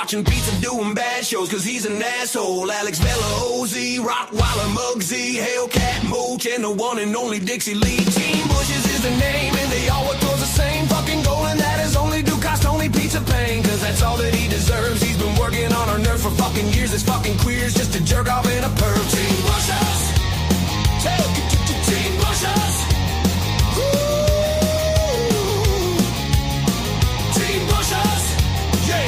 watching pizza doing bad shows cause he's an asshole. Alex Vela, OZ, Rottweiler, Muggsy, Hellcat, Mooch, and the one and only Dixie Lee. Team Bushes is the name and they all work towards the same fucking goal, and that is only do cost only pizza pain, cause that's all that he deserves. He's been working on our nerves for fucking years. This fucking queer's just a jerk off in a perv. Team Bushes, Team Bushes, Team Bushes, yeah.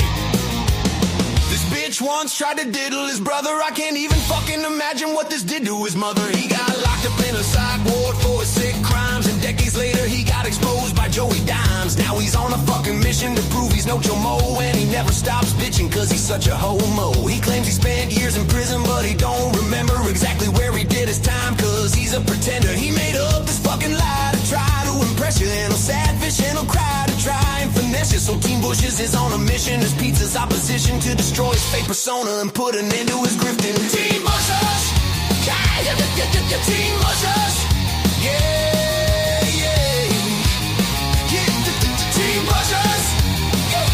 This bitch once tried to diddle his brother. I can't even fucking imagine what this did to his mother. He got locked up in a psych ward for his sick crimes, and decades later he got exposed by Joey Dimes. Now he's on a fucking mission to prove he's no Jomo, and he never stops bitching cause he's such a homo. He claims he spent years in prison, but he don't remember exactly where he did his time cause he's a pretender. He made up this fucking lie to try to impress you, and he'll sad fish and he'll cry to try and finesse you. So Team Bushes is on a mission as pizza's opposition to destroy his fake persona and put an end to his grifting. Team Bushes, Team Bushes, yeah, yeah, Team Bushes, yeah.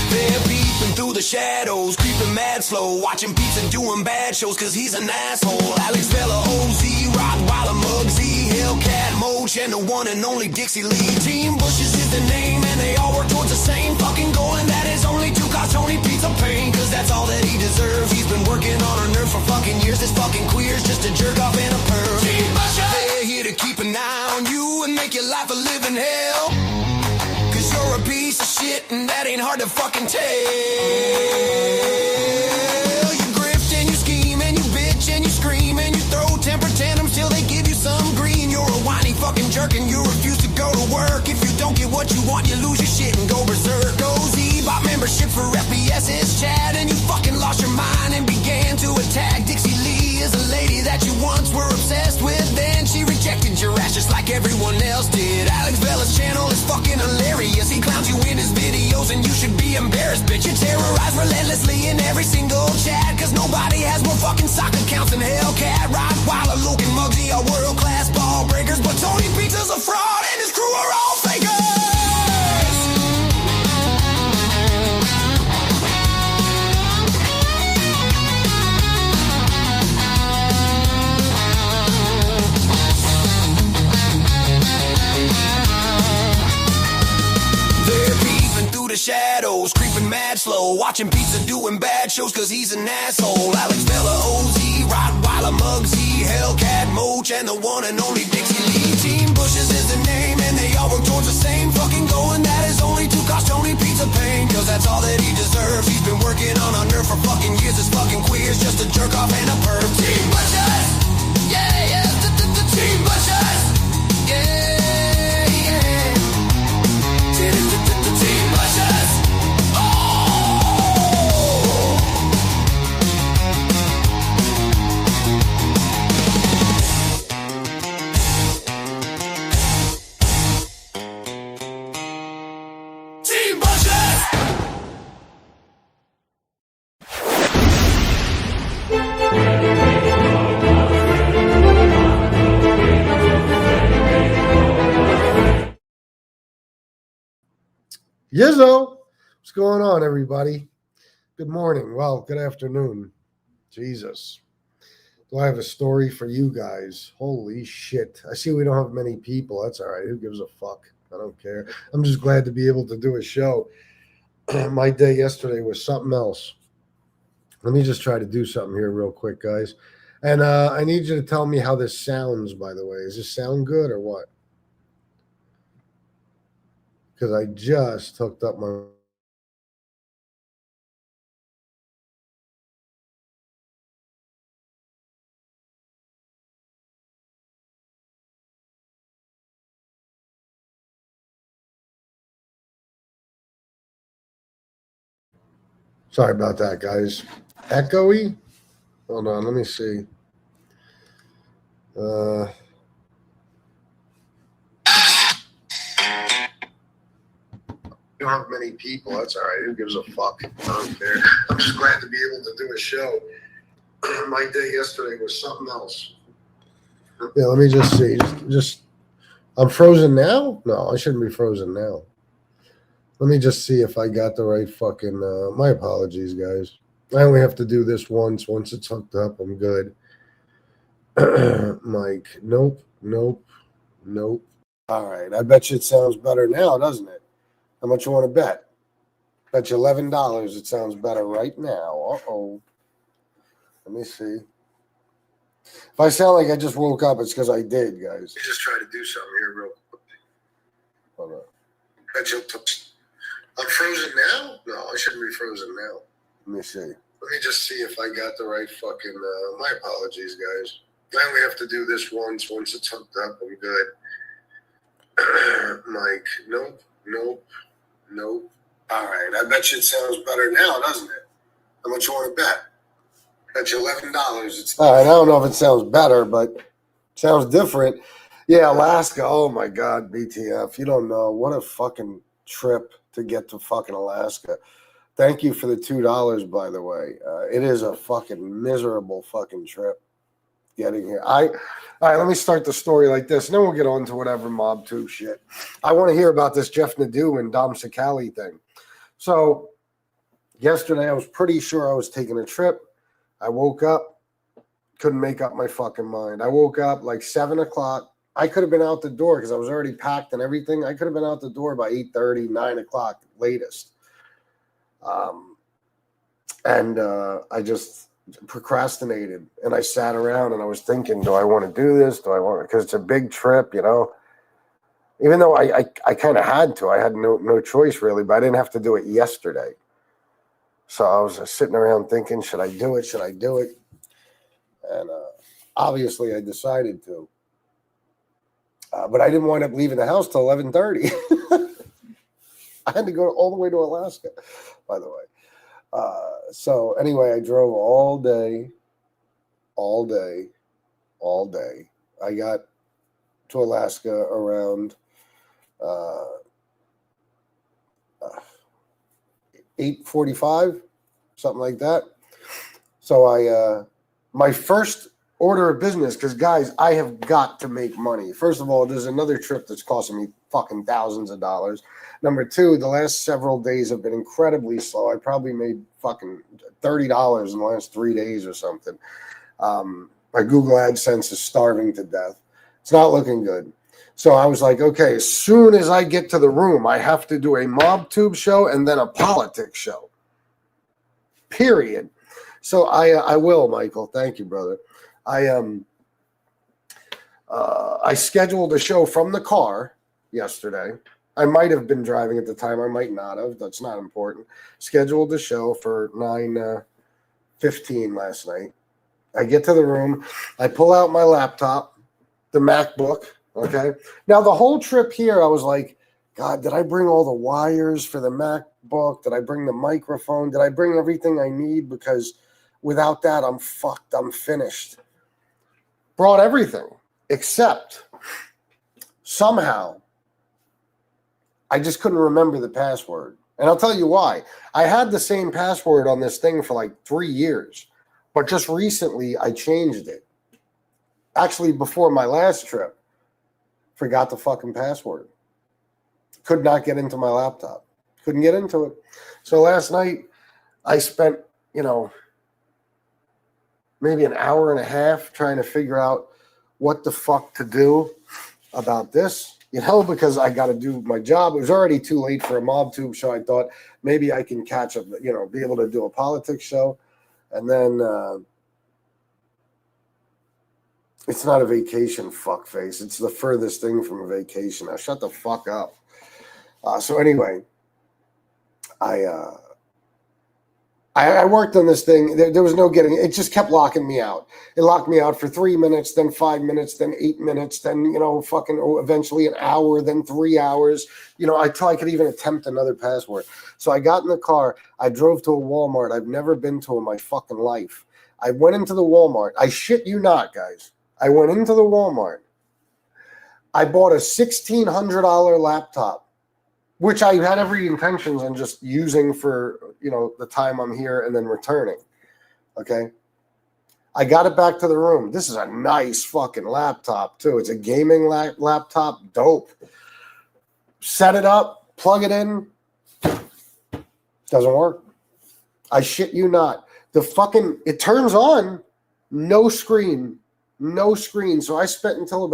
They're peeping through the shadows, creeping mad slow, watching pizza doing bad shows cause he's an asshole. Alex Vela, OZ, Rottweiler, Muggsy, Hellcat, Mooch, and the one and only Dixie Lee. Team Bushes is the name and they all work towards the same fucking goal, and that is only to cause Tony pizza pain, cause that's all that he deserves. He's been working on our nerves for fucking years. This fucking queer's just a jerk off and a perv. Team Bushes, they're here to keep an eye on you and make your life a living hell, cause you're a piece of shit and that ain't hard to fucking tell. You grift and you scheme and you bitch and you scream and you throw temper tantrums till they give you some green. You're a whiny fucking jerk and you refuse to go to work. If you don't get what you want, you lose your shit and go berserk. OZ bought membership for FBS's chat, and you fucking lost your mind and began to attack. Dixie Lee is a lady that you once were obsessed with, then she rejected your ass just like everyone else did. Alex Vela's channel is fucking hilarious. He clowns you in his videos and you should be embarrassed, bitch. You terrorize relentlessly in every single chat, cause nobody has more fucking sock accounts than Hellcat. Rottweiler, Luke, and Muggsy are world-class ball breakers, but Tony Pizza's a fraud and his crew are all fakers. The shadows, creeping mad slow, watching pizza doing bad shows cause he's an asshole. Alex Vela, OZ, Rottweiler, Muggsy, Hellcat, Mooch, and the one and only Dixie Lee. Team Bushes is the name and they all work towards the same fucking goal, and that is only to cause Tony pizza pain, cause that's all that he deserves. He's been working on our nerve for fucking years. This fucking queer's just a jerk off and a perv. Team Bushes, yeah, yeah, the Team Bushes, yeah. Yizzo, what's going on, everybody? Good morning. Well, good afternoon. Jesus. Do I have a story for you guys? Holy shit. I see we don't have many people. That's all right. Who gives a fuck? I don't care. I'm just glad to be able to do a show. My day yesterday was something else. Let me just try to do something here real quick, guys. And I need you to tell me how this sounds, by the way. Does this sound good or what? Because I just hooked up my... Sorry about that, guys. Echoey? Hold on, let me see. We don't have many people. That's all right. Who gives a fuck? I don't care. I'm just glad to be able to do a show. My day yesterday was something else. Yeah, let me just see. Just I'm frozen now? No, I shouldn't be frozen now. Let me just see if I got the right fucking. My apologies, guys. I only have to do this once. Once it's hooked up, I'm good. Mike, nope. All right, I bet you it sounds better now, doesn't it? How much you want to bet? Bet you $11 it sounds better right now. Uh-oh. Let me see. If I sound like I just woke up, it's because I did, guys. Let me just try to do something here real quick. Hold on. Bet you I'm frozen now? No, I shouldn't be frozen now. Let me see. Let me just see if I got the right fucking. My apologies, guys. I only have to do this once. Once it's hooked up, I'm good. Mike, nope. All right, I bet you it sounds better now, doesn't it? How much you want to bet? Bet you $11. It's all right. I don't know if it sounds better, but it sounds different. Yeah, Alaska. Oh my God, BTF. You don't know what a fucking trip to get to fucking Alaska. Thank you for the $2, by the way. It is a fucking miserable fucking trip getting here. All right, let me start the story like this, and then we'll get on to whatever Mobtube shit. I want to hear about this Jeff Nadeau and Dom Sicali thing. So yesterday, I was pretty sure I was taking a trip. I woke up, couldn't make up my fucking mind. I woke up like 7 o'clock. I could have been out the door because I was already packed and everything. I could have been out the door by 8:30, 9 o'clock latest. I just procrastinated, and I sat around and I was thinking, do I want to do this? Do I want, because it's a big trip, you know, even though I kind of had to. I had no choice really, but I didn't have to do it yesterday. So I was sitting around thinking, should I do it? And obviously I decided to, but I didn't wind up leaving the house till 11:30. I had to go all the way to Alaska, by the way. So anyway, I drove all day. I got to Alaska around 8:45, something like that. So my first order of business, because guys, I have got to make money. First of all, there's another trip that's costing me fucking thousands of dollars. Number two, the last several days have been incredibly slow. I probably made fucking $30 in the last 3 days or something. My Google AdSense is starving to death. It's not looking good. So I was like, okay, as soon as I get to the room, I have to do a Mobtube show and then a politics show. Period. So I will, Michael. Thank you, brother. I scheduled a show from the car yesterday. I might have been driving at the time. I might not have. That's not important. Scheduled the show for 9:15 last night. I get to the room. I pull out my laptop, the MacBook. Okay. Now, the whole trip here, I was like, God, did I bring all the wires for the MacBook? Did I bring the microphone? Did I bring everything I need? Because without that, I'm fucked. I'm finished. Brought everything, except somehow I just couldn't remember the password. And I'll tell you why. I had the same password on this thing for like 3 years, but just recently I changed it. Actually, before my last trip, forgot the fucking password. Could not get into my laptop. Couldn't get into it. So last night I spent, maybe an hour and a half trying to figure out what the fuck to do about this, because I got to do my job. It was already too late for a Mobtube show. I thought maybe I can catch up, be able to do a politics show. And then it's not a vacation, fuckface. It's the furthest thing from a vacation. Now shut the fuck up. So anyway, I worked on this thing. There was no getting it. Just kept locking me out. It locked me out for 3 minutes, then 5 minutes, then 8 minutes, then, eventually an hour, then 3 hours, until I could even attempt another password. So I got in the car. I drove to a Walmart I've never been to in my fucking life. I went into the Walmart. I shit you not, guys. I went into the Walmart. I bought a $1,600 laptop, which I had every intentions on just using for, the time I'm here and then returning. Okay. I got it back to the room. This is a nice fucking laptop too. It's a gaming laptop. Dope. Set it up, plug it in, Doesn't work. I shit you not. It turns on, no screen. No screen. So I spent until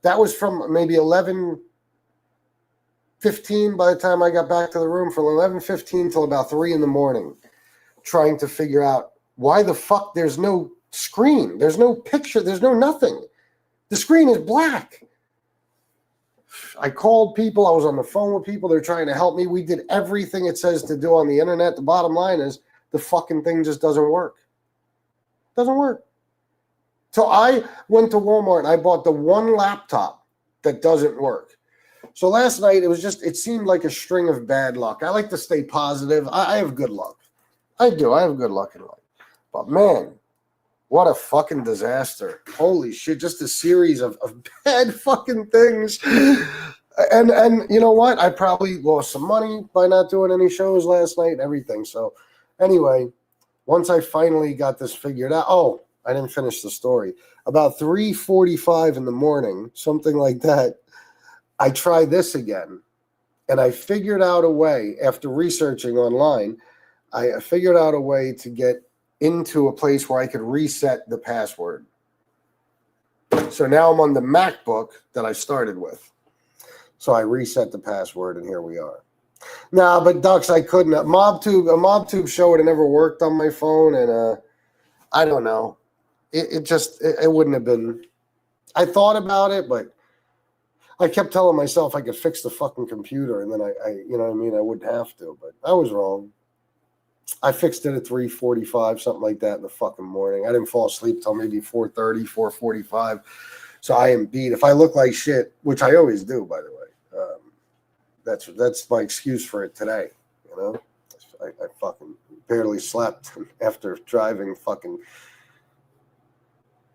that was from maybe 11:15 by the time I got back to the room, from 11:15 till about 3 in the morning, trying to figure out why the fuck there's no screen. There's no picture. There's no nothing. The screen is black. I called people. I was on the phone with people. They're trying to help me. We did everything it says to do on the internet. The bottom line is the fucking thing just doesn't work. Doesn't work. So I went to Walmart and I bought the one laptop that doesn't work. So last night it seemed like a string of bad luck. I like to stay positive. I have good luck. I do. I have good luck in life. But man, what a fucking disaster. Holy shit, just a series of bad fucking things. And you know what? I probably lost some money by not doing any shows last night and everything. So anyway, once I finally got this figured out, I didn't finish the story. About 3:45 in the morning, something like that, I tried this again. And I figured out a way, after researching online, I figured out a way to get into a place where I could reset the password. So now I'm on the MacBook that I started with. So I reset the password, and here we are. Nah, but Ducks, I couldn't. A Mobtube show would have never worked on my phone, and I don't know. It wouldn't have been. I thought about it, but I kept telling myself I could fix the fucking computer, and then I you know what I mean, I wouldn't have to, but I was wrong. I fixed it at 3:45, something like that in the fucking morning. I didn't fall asleep till maybe 4:30, 4:45. So I am beat. If I look like shit, which I always do, by the way, that's my excuse for it today. You know, I fucking barely slept after driving fucking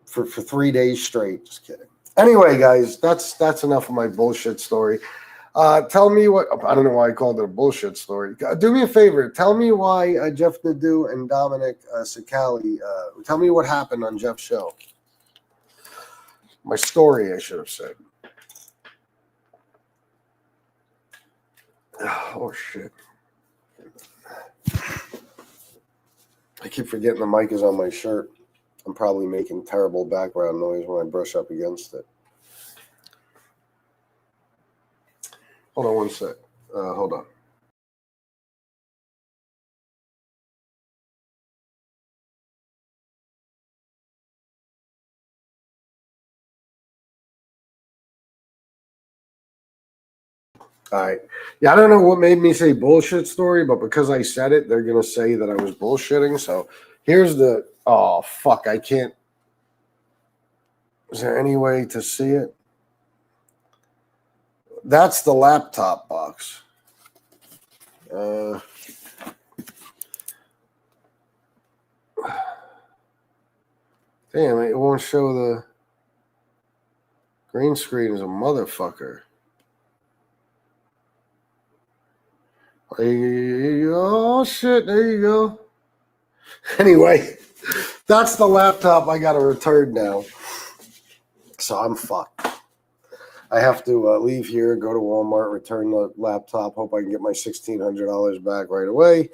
for 3 days straight. Just kidding. Anyway, guys, that's enough of my bullshit story. Tell me what, I don't know why I called it a bullshit story. Do me a favor. Tell me why Jeff Nadeau and Dominic Sicali, tell me what happened on Jeff's show. My story, I should have said. Oh, shit. I keep forgetting the mic is on my shirt. I'm probably making terrible background noise when I brush up against it. Hold on one sec. Hold on. All right. Yeah, I don't know what made me say bullshit story, but because I said it, they're going to say that I was bullshitting. So here's the, oh, fuck, I can't. Is there any way to see it? That's the laptop box. Damn, it won't show the green screen is a motherfucker. Oh, shit, there you go. Anyway, that's the laptop I got to return now. So I'm fucked. I have to leave here, go to Walmart, return the laptop, hope I can get my $1,600 back right away,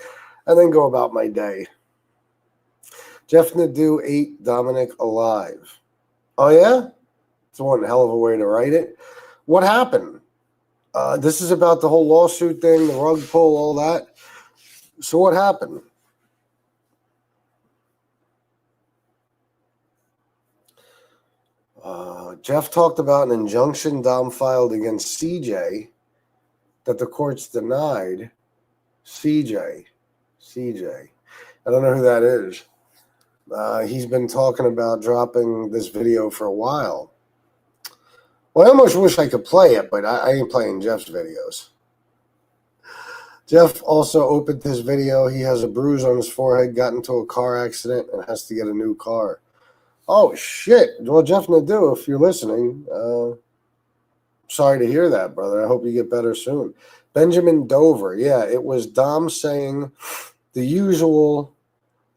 and then go about my day. Jeff Nadeau ate Dominic alive. Oh, yeah? It's one hell of a way to write it. What happened? This is about the whole lawsuit thing, the rug pull, all that. So what happened? Jeff talked about an injunction Dom filed against CJ that the courts denied. CJ. I don't know who that is. He's been talking about dropping this video for a while. Well, I almost wish I could play it, but I ain't playing Jeff's videos. Jeff also opened his video. He has a bruise on his forehead, got into a car accident, and has to get a new car. Oh, shit. Well, Jeff Nadeau, if you're listening, sorry to hear that, brother. I hope you get better soon. Benjamin Dover. Yeah, it was Dom saying the usual,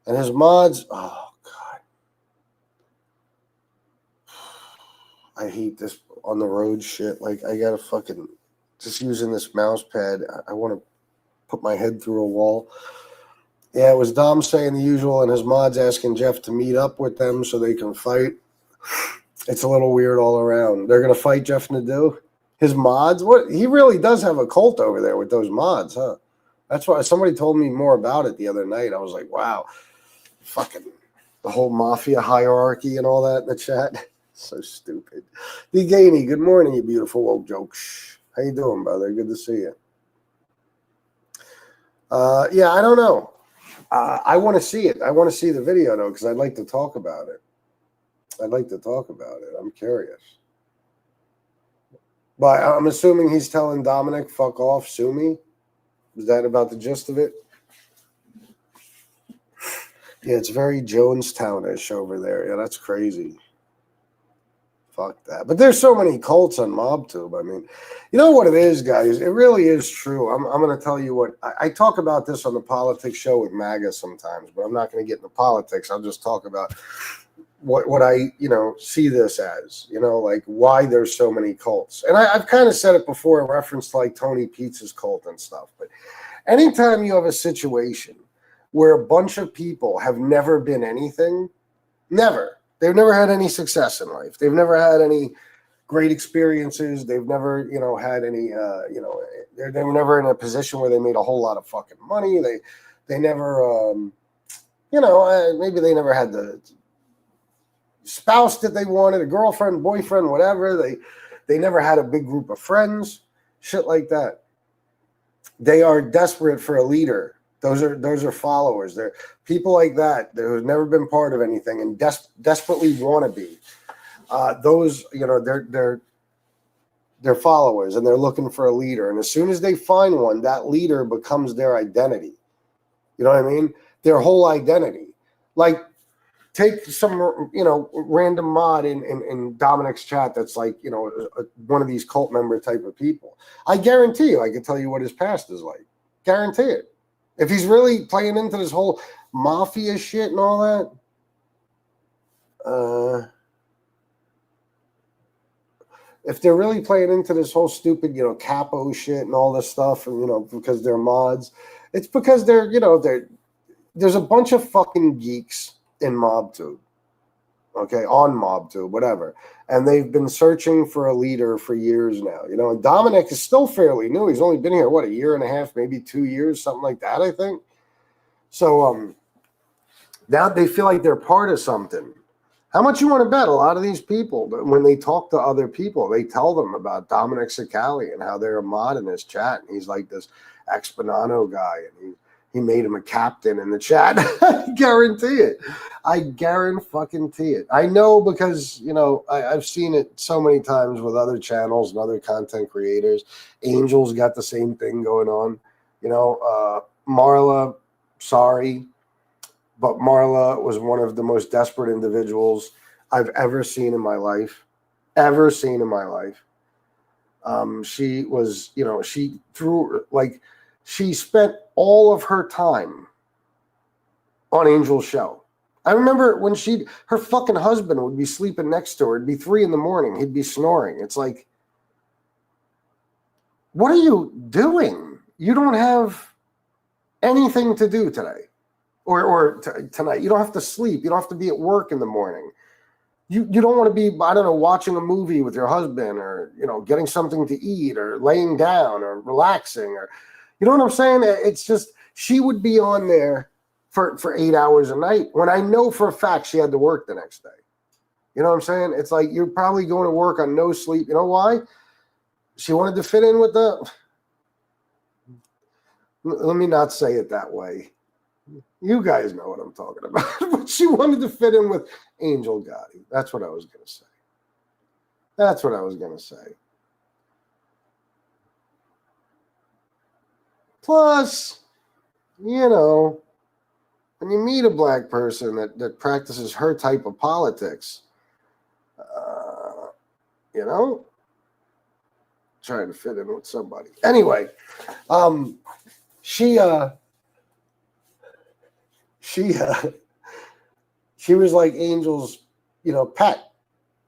and his mods. Oh, God. I hate this on the road shit. Like, I got to fucking just using this mouse pad. I want to put my head through a wall. Yeah, it was Dom saying the usual and his mods asking Jeff to meet up with them so they can fight. It's a little weird all around. They're going to fight Jeff Nadeau? His mods? What? He really does have a cult over there with those mods, huh? That's why somebody told me more about it the other night. I was like, wow, fucking the whole mafia hierarchy and all that in the chat. So stupid. Deganey, good morning, you beautiful woke jokes. How you doing, brother? Good to see you. Yeah, I don't know. I want to see it. I want to see the video, though, because I'd like to talk about it. I'm curious. But I'm assuming he's telling Dominic, fuck off, sue me. Is that about the gist of it? Yeah, it's very Jonestown-ish over there. Yeah, that's crazy. Fuck that. But there's so many cults on Mobtube. I mean, you know what it is, guys? It really is true. I'm going to tell you what. I talk about this on the politics show with MAGA sometimes, but I'm not going to get into politics. I'll just talk about what I, see this as, like why there's so many cults. And I've kind of said it before in reference to like Tony Pizza's cult and stuff. But anytime you have a situation where a bunch of people have never been anything, they've never had any success in life. They've never had any great experiences. They've never, had any, they were never in a position where they made a whole lot of fucking money. They never, maybe they never had the spouse that they wanted, a girlfriend, boyfriend, whatever. They never had a big group of friends, shit like that. They are desperate for a leader. Those are followers. They're people like that who've never been part of anything and desperately want to be. They're followers and they're looking for a leader. And as soon as they find one, that leader becomes their identity. You know what I mean? Their whole identity. Like, take some, random mod in Dominic's chat that's like, one of these cult member type of people. I guarantee you, I can tell you what his past is like. Guarantee it. If he's really playing into this whole mafia shit and all that, if they're really playing into this whole stupid, capo shit and all this stuff, and, because they're mods, it's because there's a bunch of fucking geeks in Mobtube, okay, on Mobtube, whatever. And they've been searching for a leader for years now, and Dominic is still fairly new. He's only been here, a year and a half, maybe 2 years, something like that, I think. So now they feel like they're part of something. How much you want to bet? A lot of these people, when they talk to other people, they tell them about Dominic Sicilian and how they're a mod in his chat. And he's like this Exponano guy, and he made him a captain in the chat. I guarantee it. I guarantee it. I know because, I've seen it so many times with other channels and other content creators. Angel's got the same thing going on. Marla, sorry, but Marla was one of the most desperate individuals I've ever seen in my life. She was, she spent all of her time on Angel's show. I remember when her fucking husband would be sleeping next to her. It'd be 3 a.m. He'd be snoring. It's like, what are you doing? You don't have anything to do today or tonight. You don't have to sleep. You don't have to be at work in the morning. You don't want to be, I don't know, watching a movie with your husband or, getting something to eat or laying down or relaxing or, you know what I'm saying? It's just, she would be on there for 8 hours a night when I know for a fact she had to work the next day. You know what I'm saying? It's like, you're probably going to work on no sleep. You know why? She wanted to fit in with let me not say it that way. You guys know what I'm talking about. But she wanted to fit in with Angel Gotti. That's what I was going to say. Plus, when you meet a black person that practices her type of politics, trying to fit in with somebody. Anyway, she was like Angel's, pet.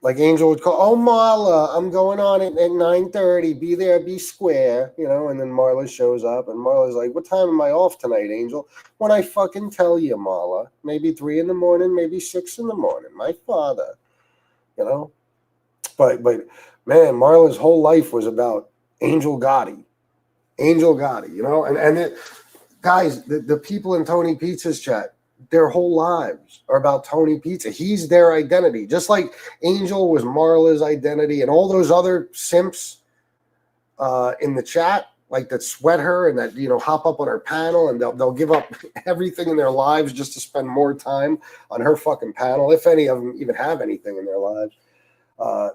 Like Angel would call, oh, Marla, I'm going on at 9:30. Be there, be square, you know. And then Marla shows up, and Marla's like, what time am I off tonight, Angel? When I fucking tell you, Marla. Maybe 3 in the morning, maybe 6 in the morning. My father, you know. But man, Marla's whole life was about Angel Gotti. Angel Gotti, you know. And it, guys, the people in Tony Pizza's chat, their whole lives are about Tony Pizza. He's their identity. Just like Angel was Marla's identity and all those other simps in the chat, like that sweat her and that, you know, hop up on her panel and they'll give up everything in their lives just to spend more time on her fucking panel, if any of them even have anything in their lives.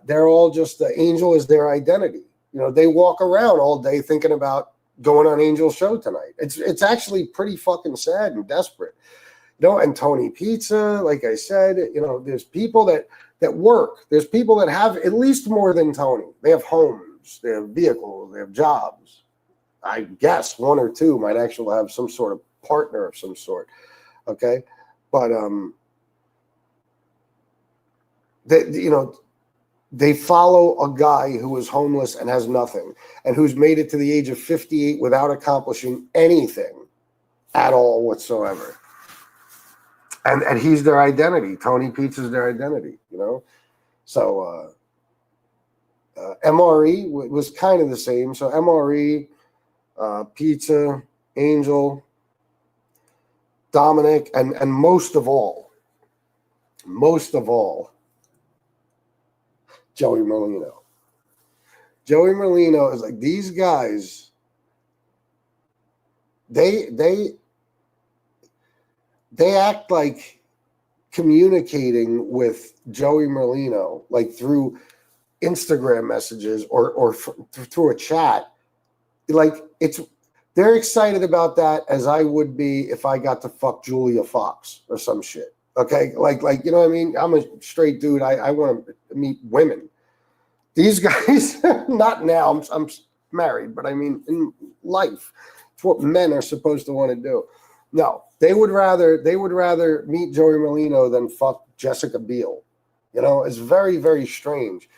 They're all just, the Angel is their identity. You know, they walk around all day thinking about going on Angel's show tonight. It's actually pretty fucking sad and desperate. You know, and Tony Pizza, like I said, you know, there's people that work. There's people that have at least more than Tony. They have homes, they have vehicles, they have jobs. I guess 1 or 2 might actually have some sort of partner of some sort. Okay, but you know, they follow a guy who is homeless and has nothing, and who's made it to the age of 58 without accomplishing anything at all whatsoever. And he's their identity. Tony Pizza's their identity, you know? So MRE was kind of the same. So MRE, Pizza, Angel, Dominic, and most of all, Joey Merlino. Joey Merlino is like, these guys, they act like communicating with Joey Merlino, like through Instagram messages or through a chat. Like they're excited about that as I would be if I got to fuck Julia Fox or some shit. Okay, like you know what I mean? I'm a straight dude. I want to meet women. These guys, not now. I'm married, but I mean in life, it's what men are supposed to want to do. No, they would rather meet Joey Merlino than fuck Jessica Biel. You know, it's very, very strange.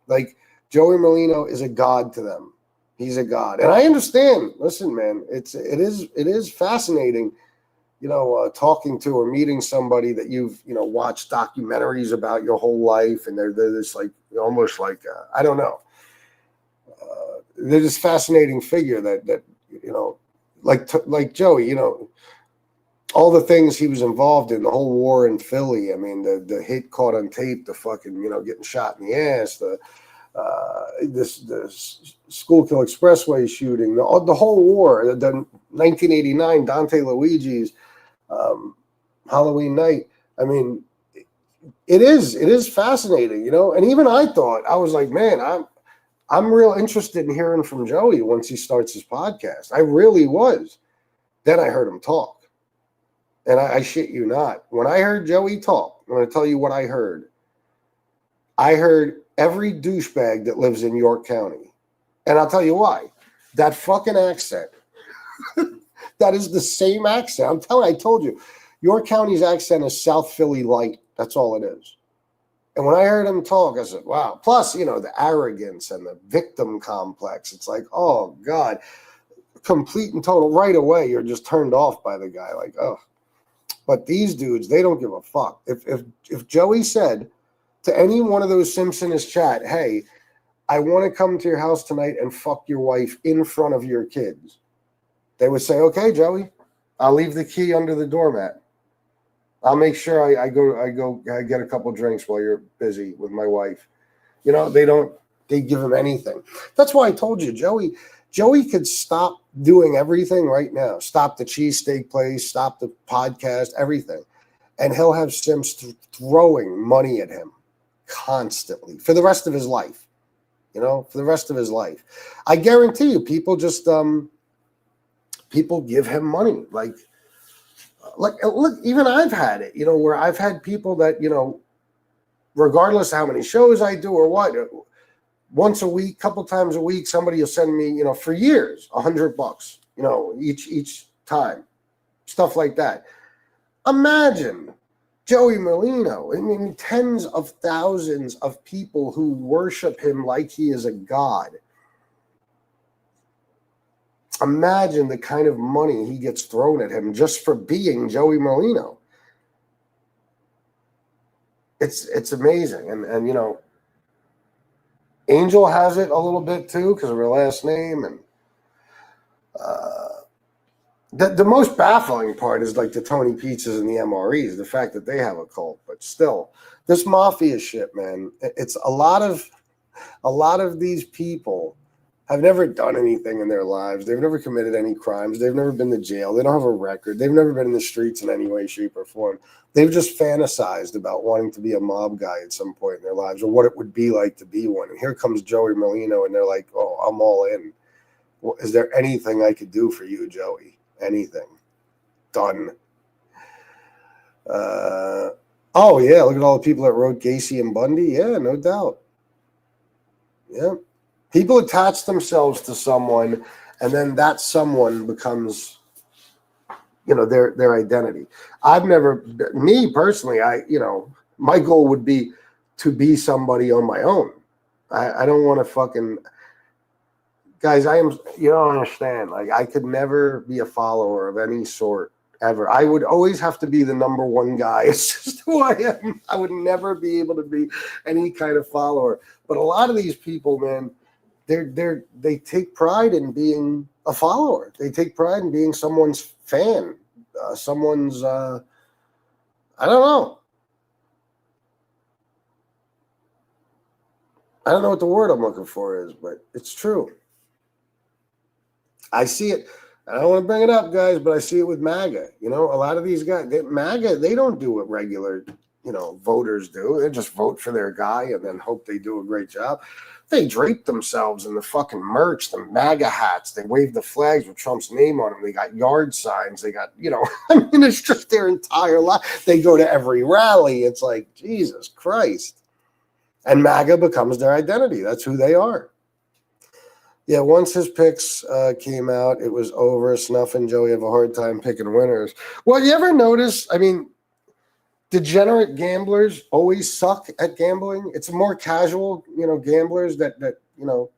Like Joey Merlino is a god to them. He's a god, and I understand. Listen, man, it is fascinating. You know, talking to or meeting somebody that you've, you know, watched documentaries about your whole life, and they're this like almost like I don't know. They're this fascinating figure that you know, like Joey, you know. All the things he was involved in, the whole war in Philly. I mean, the hit caught on tape, the fucking, you know, getting shot in the ass, the Schuylkill Expressway shooting, the whole war, the 1989 Dante Luigi's Halloween night. I mean, it is fascinating, you know. And even I thought, I was like, man, I'm real interested in hearing from Joey once he starts his podcast. I really was. Then I heard him talk. And I shit you not. When I heard Joey talk, I'm going to tell you what I heard. I heard every douchebag that lives in York County. And I'll tell you why. That fucking accent. That is the same accent. I told you. York County's accent is South Philly light. That's all it is. And when I heard him talk, I said, wow. Plus, you know, the arrogance and the victim complex. It's like, oh, God. Complete and total. Right away, you're just turned off by the guy. Like, oh. But these dudes, they don't give a fuck. If Joey said to any one of those Simps in his chat, hey, I want to come to your house tonight and fuck your wife in front of your kids, they would say, okay, Joey, I'll leave the key under the doormat. I'll make sure I get a couple drinks while you're busy with my wife. You know, they give him anything. That's why I told you, Joey could stop doing everything right now. Stop the cheesesteak place, stop the podcast, everything. And he'll have Simps throwing money at him constantly for the rest of his life. You know, for the rest of his life. I guarantee you, people just, people give him money. Like, look, even I've had it, you know, where I've had people that, you know, regardless of how many shows I do or what, once a week, couple times a week, somebody will send me, you know, for years, $100, you know, each time, stuff like that. Imagine Joey Merlino. I mean, tens of thousands of people who worship him like he is a god. Imagine the kind of money he gets thrown at him just for being Joey Merlino. It's amazing. And you know, Angel has it a little bit too because of her last name. And the most baffling part is like the Tony Pizzas and the MREs, the fact that they have a cult. But still, this mafia shit, man, it's a lot of these people have never done anything in their lives. They've never committed any crimes. They've never been to jail. They don't have a record. They've never been in the streets in any way, shape, or form. They've just fantasized about wanting to be a mob guy at some point in their lives or what it would be like to be one. And here comes Joey Merlino, and they're like, oh, I'm all in. Well, is there anything I could do for you, Joey? Anything. Done. Oh, yeah, look at all the people that wrote Gacy and Bundy. Yeah, no doubt. Yeah. People attach themselves to someone, and then that someone becomes, you know, their identity. I've never, me personally, my goal would be to be somebody on my own. I don't want to fucking, guys, you don't understand. Like, I could never be a follower of any sort ever. I would always have to be the number one guy. It's just who I am. I would never be able to be any kind of follower. But a lot of these people, man, they take pride in being a follower. They take pride in being someone's fan, someone's I don't know. I don't know what the word I'm looking for is, but it's true. I see it. I don't want to bring it up, guys, but I see it with MAGA. You know, a lot of these guys, MAGA, they don't do what regular, you know, voters do. They just vote for their guy and then hope they do a great job. They drape themselves in the fucking merch, the MAGA hats. They wave the flags with Trump's name on them. They got yard signs. They got, you know, I mean, it's just their entire life. They go to every rally. It's like, Jesus Christ. And MAGA becomes their identity. That's who they are. Yeah, once his picks came out, it was over. Snuff and Joey have a hard time picking winners. Well, you ever notice, I mean, degenerate gamblers always suck at gambling. It's more casual, you know, gamblers that you know,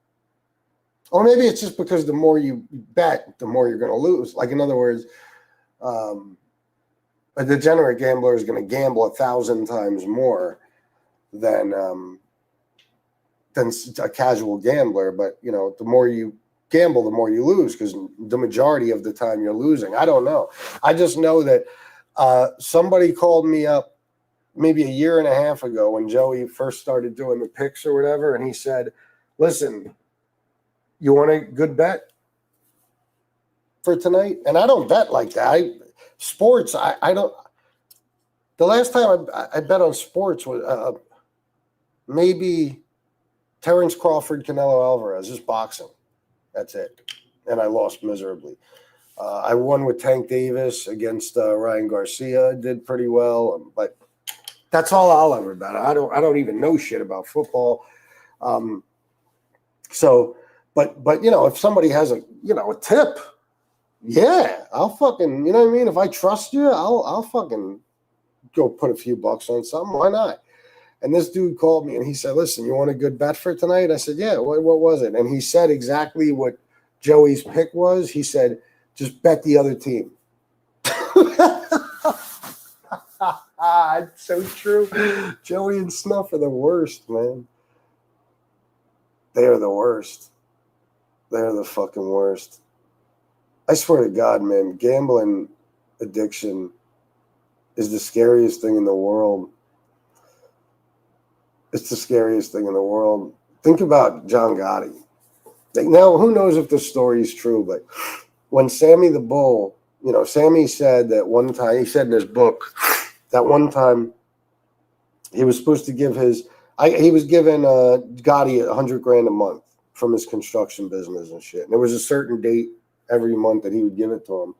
or maybe it's just because the more you bet, the more you're going to lose. Like, in other words, a degenerate gambler is going to gamble 1,000 times more than a casual gambler. But, you know, the more you gamble, the more you lose because the majority of the time you're losing. I don't know. I just know that somebody called me up maybe a year and a half ago when Joey first started doing the picks or whatever, and he said, listen, you want a good bet for tonight? And I don't bet like that. I don't. The last time I bet on sports was maybe Terrence Crawford, Canelo Alvarez, just boxing. That's it. And I lost miserably. I won with Tank Davis against Ryan Garcia. Did pretty well, but that's all I'll ever bet. I don't even know shit about football. But you know, if somebody has a tip, yeah, I'll fucking, you know what I mean? If I trust you, I'll fucking go put a few bucks on something. Why not? And this dude called me and he said, listen, you want a good bet for tonight? I said, yeah, what was it? And he said exactly what Joey's pick was. He said, just bet the other team. It's so true. Joey and Snuff are the worst, man. They are the worst. They're the fucking worst. I swear to God, man, gambling addiction is the scariest thing in the world. It's the scariest thing in the world. Think about John Gotti. Now, who knows if this story is true, but when Sammy the Bull, you know, Sammy said that one time, he said in his book, that one time he was supposed to give he was giving Gotti $100,000 a month from his construction business and shit. And there was a certain date every month that he would give it to him.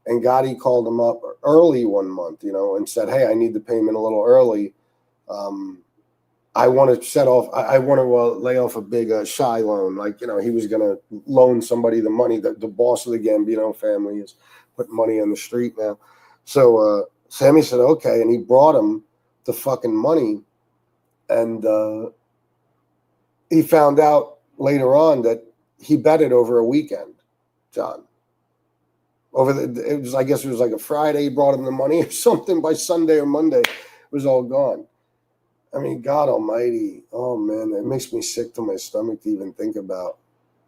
And Gotti called him up early one month, you know, and said, hey, I need the payment a little early. I want to I want to lay off a big shy loan. Like, you know, he was going to loan somebody the money. The boss of the Gambino family is putting money on the street now. So Sammy said, okay. And he brought him the fucking money. And he found out later on that he bet it over a weekend, John. I guess it was like a Friday. He brought him the money or something. By Sunday or Monday, it was all gone. I mean, God almighty. Oh, man, it makes me sick to my stomach to even think about.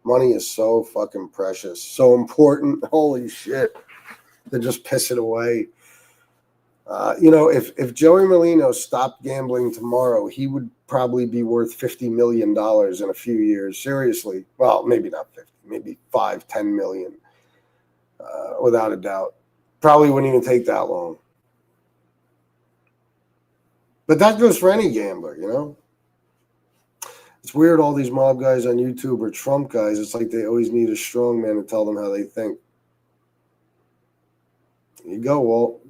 Money is so fucking precious, so important. Holy shit. To just piss it away. If Joey Molino stopped gambling tomorrow, he would probably be worth $50 million in a few years. Seriously. Well, maybe not 50, maybe 5, 10 million. Without a doubt. Probably wouldn't even take that long. But that goes for any gambler, you know? It's weird all these mob guys on YouTube are Trump guys. It's like they always need a strong man to tell them how they think. There you go, Walt.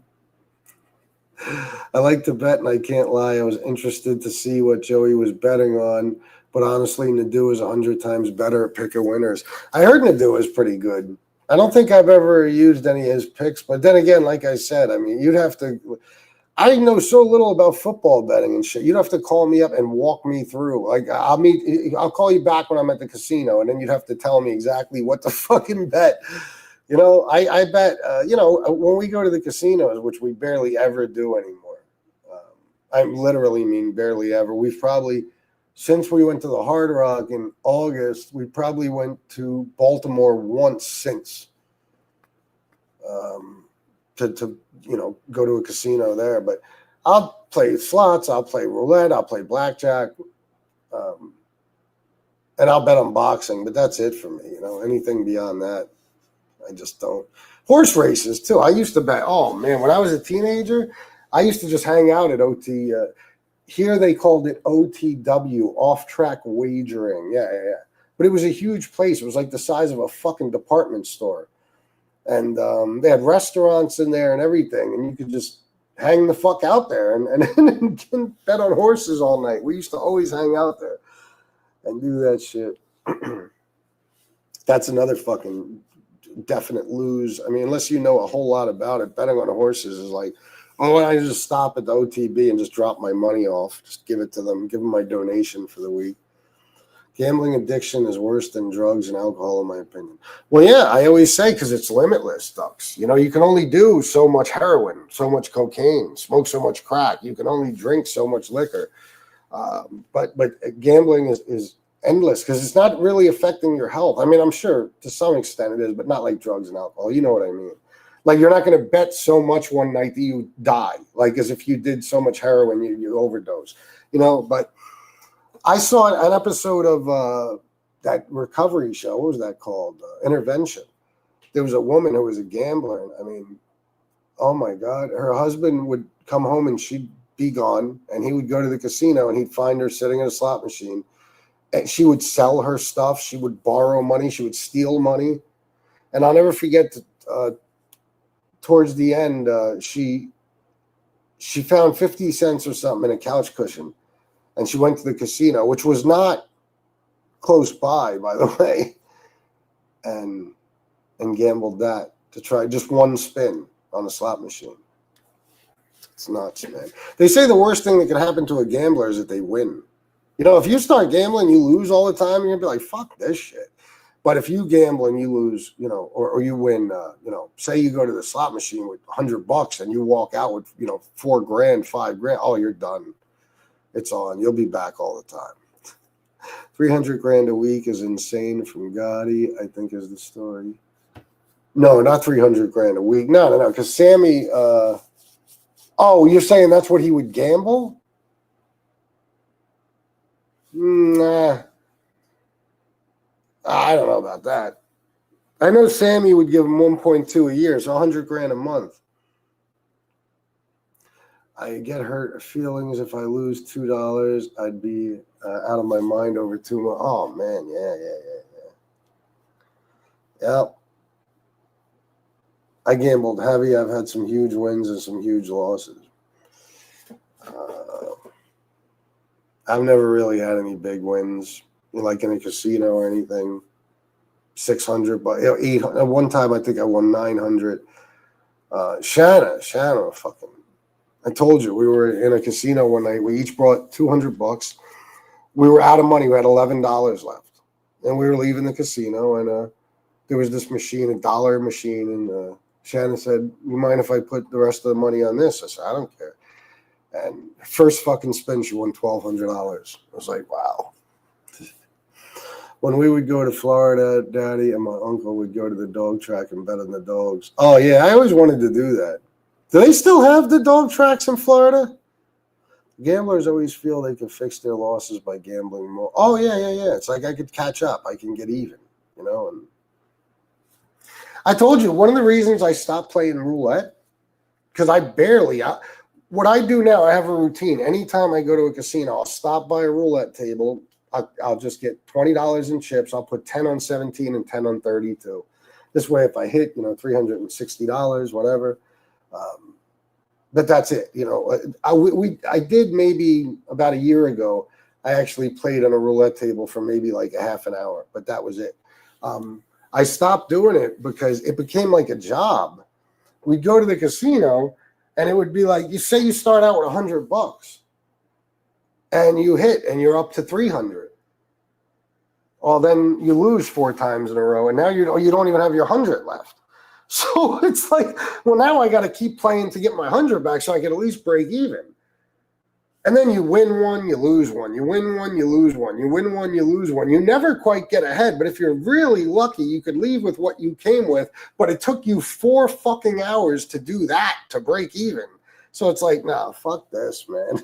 I like to bet, and I can't lie. I was interested to see what Joey was betting on, but honestly, Nadeau is 100 times better at picking winners. I heard Nadeau is pretty good. I don't think I've ever used any of his picks, but then again, like I said, I mean, you'd have to. I know so little about football betting and shit. You'd have to call me up and walk me through. Like I'll call you back when I'm at the casino, and then you'd have to tell me exactly what to fucking bet. You know, I bet, when we go to the casinos, which we barely ever do anymore, I literally mean barely ever. We've probably, since we went to the Hard Rock in August, we probably went to Baltimore once since to go to a casino there. But I'll play slots, I'll play roulette, I'll play blackjack, and I'll bet on boxing. But that's it for me. You know, anything beyond that, I just don't. Horse races, too. I used to bet. Oh, man, when I was a teenager, I used to just hang out at OT. Here they called it OTW, off-track wagering. Yeah. But it was a huge place. It was like the size of a fucking department store. And they had restaurants in there and everything. And you could just hang the fuck out there and bet on horses all night. We used to always hang out there and do that shit. That's another fucking definite lose. I mean, unless you know a whole lot about it, betting on horses is like, oh, I just stop at the OTB and just drop my money off. Just give it to them. Give them my donation for the week. Gambling addiction is worse than drugs and alcohol, in my opinion. Well, yeah, I always say because it's limitless, Ducks. You know, you can only do so much heroin, so much cocaine, smoke so much crack. You can only drink so much liquor. But gambling is endless because it's not really affecting your health. I mean, I'm sure to some extent it is, but not like drugs and alcohol. You know what I mean? Like you're not going to bet so much one night that you die. Like as if you did so much heroin, you overdose. You know, but I saw an episode of that recovery show. What was that called? Intervention. There was a woman who was a gambler. And I mean, oh my God. Her husband would come home and she'd be gone. And he would go to the casino and he'd find her sitting at a slot machine. And she would sell her stuff. She would borrow money. She would steal money. And I'll never forget, towards the end, she found 50 cents or something in a couch cushion. And she went to the casino, which was not close by the way, and gambled that to try just one spin on a slot machine. It's nuts, man. They say the worst thing that can happen to a gambler is that they win. You know, if you start gambling, you lose all the time, you're going to be like, fuck this shit. But if you gamble and you lose, you know, or you win, say you go to the slot machine with $100 and you walk out with, $4 grand, $5 grand, oh, you're done. It's on. You'll be back all the time. 300 grand a week is insane from Gotti, I think is the story. No, not 300 grand a week. No. Because Sammy, you're saying that's what he would gamble? Nah. I don't know about that. I know Sammy would give him 1.2 a year, so 100 grand a month. I get hurt feelings if I lose $2. I'd be out of my mind over 2 months. Oh, man. Yeah. Yep. I gambled heavy. I've had some huge wins and some huge losses. I've never really had any big wins, like in a casino or anything. 600, but 800. One time I think I won 900. Shanna fucking I told you, we were in a casino one night. We each brought $200. We were out of money. We had $11 left. And we were leaving the casino, and there was this machine, a dollar machine, and Shannon said, "You mind if I put the rest of the money on this?" I said, "I don't care." And first fucking spin, she won $1,200. I was like, wow. When we would go to Florida, Daddy and my uncle would go to the dog track and bet on the dogs. Oh, yeah, I always wanted to do that. Do they still have the dog tracks in Florida? Gamblers always feel they can fix their losses by gambling more. Oh, yeah. It's like I could catch up. I can get even, you know. And I told you, one of the reasons I stopped playing roulette, because what I do now, I have a routine. Anytime I go to a casino, I'll stop by a roulette table. I'll just get $20 in chips. I'll put 10 on 17 and 10 on 32. This way, if I hit, $360, whatever. But that's it. I did maybe about a year ago. I actually played on a roulette table for maybe like a half an hour, but that was it. I stopped doing it because it became like a job. We'd go to the casino, and it would be like, you say you start out with $100 and you hit and you're up to 300. Well, then you lose 4 times in a row, and now you don't even have your 100 left. So it's like, well, now I got to keep playing to get my 100 back so I can at least break even. And then you win one, you lose one. You win one, you lose one. You win one, you lose one. You never quite get ahead. But if you're really lucky, you could leave with what you came with. But it took you 4 fucking hours to do that, to break even. So it's like, nah, fuck this, man.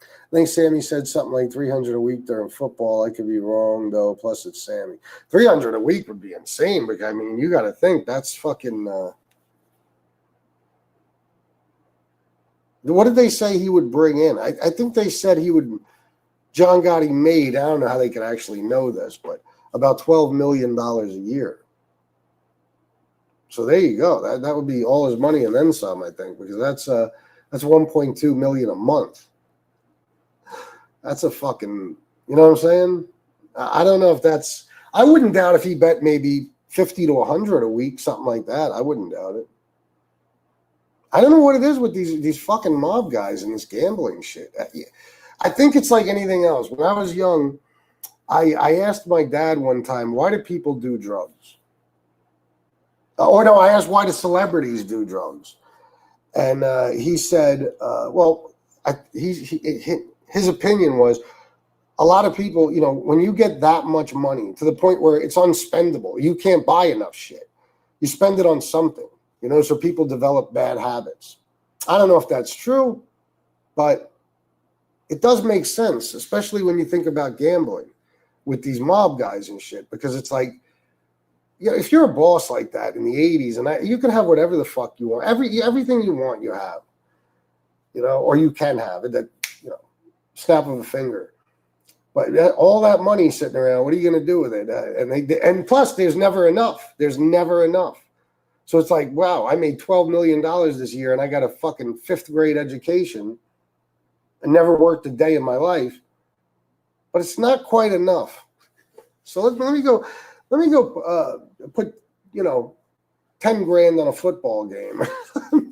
I think Sammy said something like 300 a week during football. I could be wrong, though. Plus, it's Sammy. 300 a week would be insane. Because, I mean, you got to think that's fucking... What did they say he would bring in? I think they said he would. John Gotti made, I don't know how they could actually know this, but about $12 million a year. So there you go. That would be all his money and then some, I think, because that's 1.2 million a month. That's a fucking, you know what I'm saying? I don't know if that's, I wouldn't doubt if he bet maybe 50 to 100 a week, something like that. I wouldn't doubt it. I don't know what it is with these fucking mob guys and this gambling shit. I think it's like anything else. When I was young, I asked my dad one time, why do people do drugs? Or no, I asked, why do celebrities do drugs? And he said, his opinion was, a lot of people, when you get that much money to the point where it's unspendable, you can't buy enough shit. You spend it on something. So people develop bad habits. I don't know if that's true, but it does make sense, especially when you think about gambling with these mob guys and shit, because it's like, if you're a boss like that in the 80s, and you can have whatever the fuck you want. Everything you want, you have, or you can have it, that, snap of a finger. But all that money sitting around, what are you going to do with it? And plus, there's never enough. There's never enough. So it's like, wow, I made $12 million this year and I got a fucking 5th grade education and never worked a day in my life. But it's not quite enough. So let me go put, 10 grand on a football game.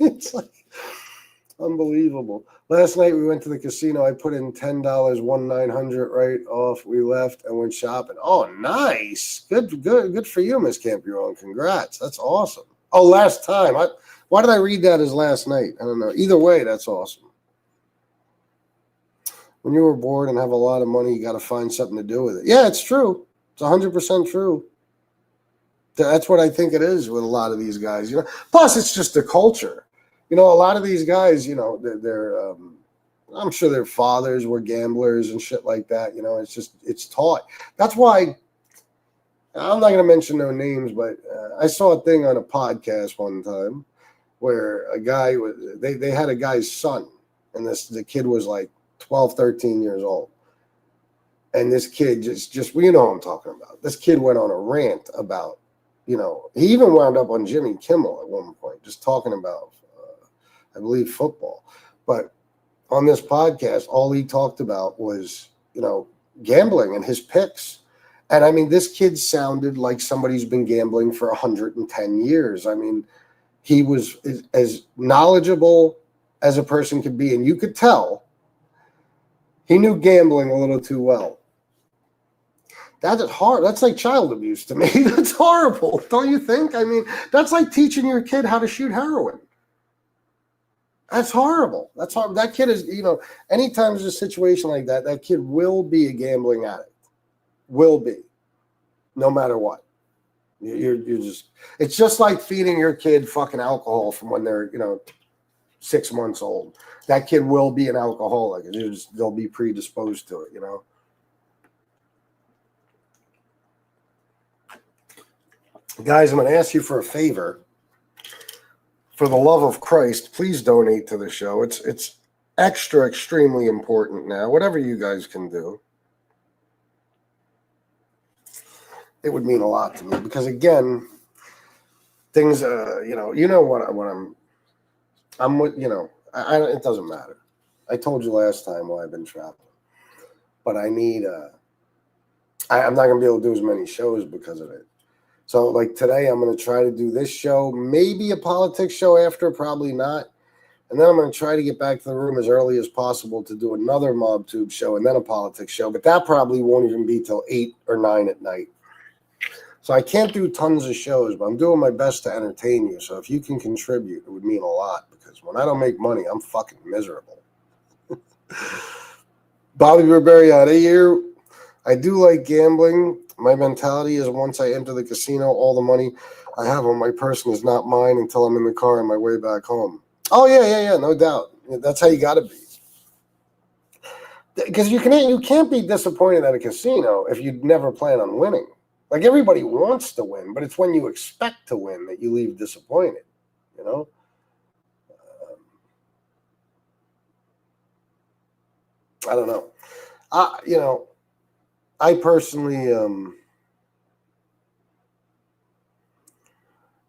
It's like unbelievable. Last night we went to the casino. I put in $10, won 900 right off. We left and went shopping. Oh, nice. Good for you, Miss Campione. Congrats. That's awesome. Oh, last time. Why did I read that as last night? I don't know. Either way, that's awesome. When you were bored and have a lot of money, you got to find something to do with it. Yeah, it's true. It's 100% true. That's what I think it is with a lot of these guys. Plus, it's just the culture. A lot of these guys, they're I'm sure their fathers were gamblers and shit like that. It's taught. That's why. I'm not going to mention no names, but I saw a thing on a podcast one time where a guy they had a guy's son, and the kid was like 12, 13 years old. And this kid just what I'm talking about. This kid went on a rant about, he even wound up on Jimmy Kimmel at one point, just talking about, I believe, football. But on this podcast, all he talked about was, gambling and his picks. And I mean, this kid sounded like somebody who's been gambling for 110 years. I mean, he was as knowledgeable as a person could be. And you could tell he knew gambling a little too well. That is hard. That's like child abuse to me. That's horrible, don't you think? I mean, that's like teaching your kid how to shoot heroin. That's horrible. That's hard. That kid is, anytime there's a situation like that, that kid will be a gambling addict. Will be, no matter what. You're just, it's just like feeding your kid fucking alcohol from when they're, 6 months old. That kid will be an alcoholic. They'll be predisposed to it, Guys, I'm going to ask you for a favor. For the love of Christ, please donate to the show. It's extremely important now. Whatever you guys can do, it would mean a lot to me because again, things, I'm with, it doesn't matter. I told you last time why I've been traveling, but I need, I'm not going to be able to do as many shows because of it. So like today, I'm going to try to do this show, maybe a politics show after, probably not. And then I'm going to try to get back to the room as early as possible to do another Mobtube show and then a politics show. But that probably won't even be till 8 or 9 at night. So I can't do tons of shows, but I'm doing my best to entertain you. So if you can contribute, it would mean a lot because when I don't make money, I'm fucking miserable. Bobby Burberry out of here. I do like gambling. My mentality is once I enter the casino, all the money I have on my person is not mine until I'm in the car on my way back home. Oh, yeah, no doubt. That's how you got to be. Because you can't be disappointed at a casino if you never plan on winning. Like everybody wants to win, but it's when you expect to win that you leave disappointed, I don't know. I personally,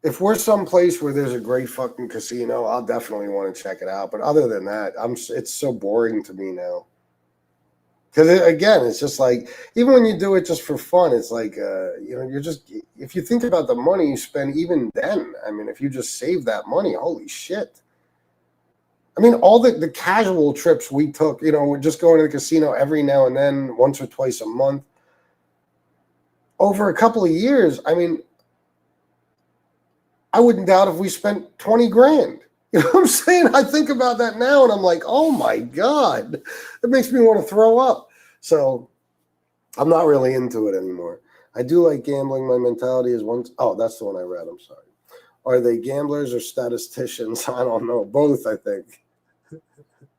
if we're someplace where there's a great fucking casino, I'll definitely want to check it out. But other than that, it's so boring to me now. Because again, it's just like, even when you do it just for fun, it's like, you're just, if you think about the money you spend even then, I mean, if you just save that money, holy shit. I mean, all the casual trips we took, we're just going to the casino every now and then, once or twice a month. Over a couple of years, I mean, I wouldn't doubt if we spent 20 grand. You know what I'm saying? I think about that now and I'm like, oh my God, it makes me want to throw up. So I'm not really into it anymore. I do like gambling. My mentality is that's the one I read. I'm sorry. Are they gamblers or statisticians? I don't know. Both, I think.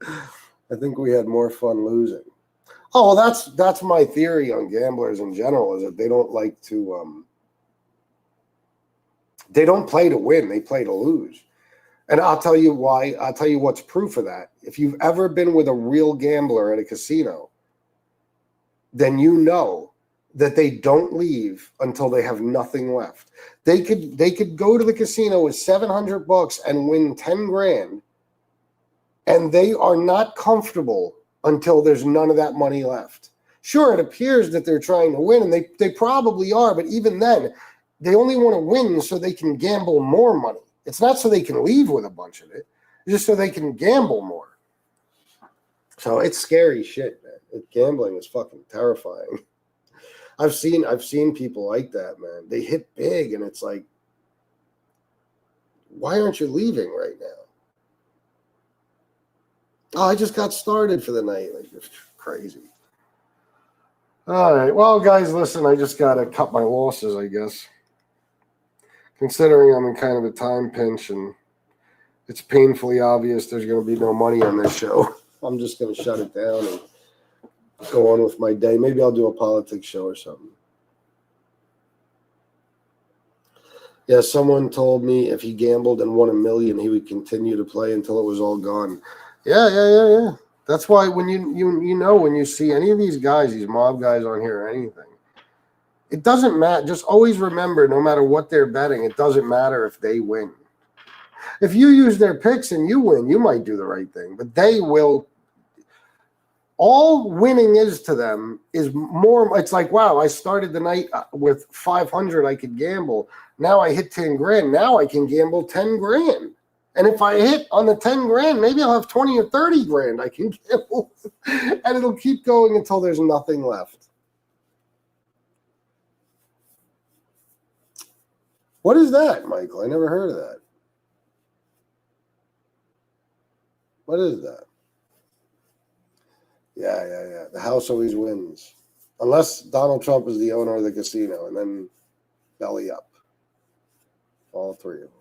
I think we had more fun losing. Oh, well, that's my theory on gamblers in general, is that they don't like to, they don't play to win. They play to lose. And I'll tell you why. I'll tell you what's proof of that. If you've ever been with a real gambler at a casino, then you know that they don't leave until they have nothing left. They could go to the casino with $700 and win 10 grand, and they are not comfortable until there's none of that money left. Sure, it appears that they're trying to win, and they probably are, but even then, they only want to win so they can gamble more money. It's not so they can leave with a bunch of it. It's just so they can gamble more. So it's scary shit, man. Gambling is fucking terrifying. I've seen people like that, man. They hit big, and it's like, why aren't you leaving right now? Oh, I just got started for the night. Like, it's crazy. All right. Well, guys, listen, I just got to cut my losses, I guess. Considering I'm in kind of a time pinch and it's painfully obvious there's going to be no money on this show, I'm just going to shut it down and go on with my day. Maybe I'll do a politics show or something. Yeah, someone told me if he gambled and won $1 million, he would continue to play until it was all gone. Yeah. That's why when when you see any of these guys, these mob guys on here or anything, it doesn't matter. Just always remember, no matter what they're betting, it doesn't matter if they win. If you use their picks and you win, you might do the right thing, but they will. All winning is to them is more. It's like, wow, I started the night with 500. I could gamble. Now I hit 10 grand. Now I can gamble 10 grand. And if I hit on the 10 grand, maybe I'll have 20 or 30 grand I can gamble. And it'll keep going until there's nothing left. What is that, Michael? I never heard of that. What is that? Yeah. The house always wins. Unless Donald Trump is the owner of the casino, and then belly up. All three of them.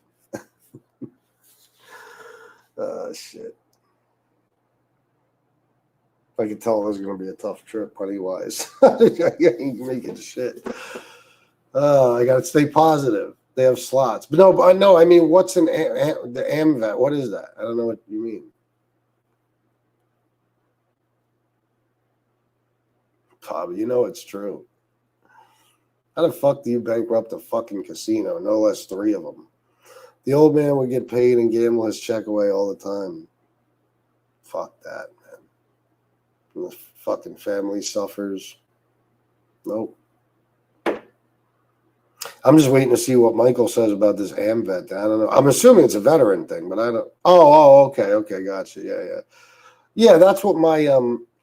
Shit. I could tell it was going to be a tough trip, money-wise. You can make it shit. I got to stay positive. They have slots. But no, I mean, what's the AmVet? What is that? I don't know what you mean. Bob, you know it's true. How the fuck do you bankrupt a fucking casino? No less 3 of them. The old man would get paid and gamble his check away all the time. Fuck that, man. And the fucking family suffers. Nope. I'm just waiting to see what Michael says about this AmVet. I don't know. I'm assuming it's a veteran thing, but I don't. Oh, okay, gotcha. Yeah. Yeah, that's what my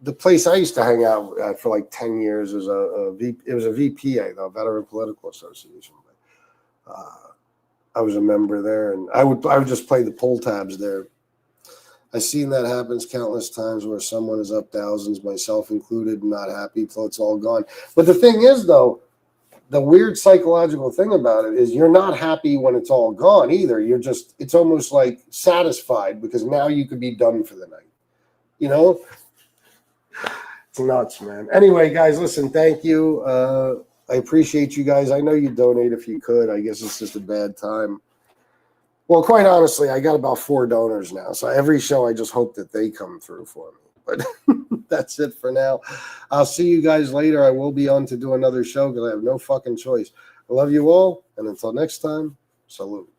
the place I used to hang out at for like 10 years was it was a VPA, the Veteran Political Association. I was a member there, and I would just play the pull tabs there. I've seen that happens countless times where someone is up thousands, myself included, not happy till it's all gone. But the thing is, though, the weird psychological thing about it is you're not happy when it's all gone either. It's almost like satisfied because now you could be done for the night. You know? It's nuts, man. Anyway, guys, listen, thank you. I appreciate you guys. I know you donate if you could. I guess it's just a bad time. Well, quite honestly, I got about 4 donors now. So every show, I just hope that they come through for me. But that's it for now. I'll see you guys later. I will be on to do another show because I have no fucking choice. I love you all. And until next time, salute.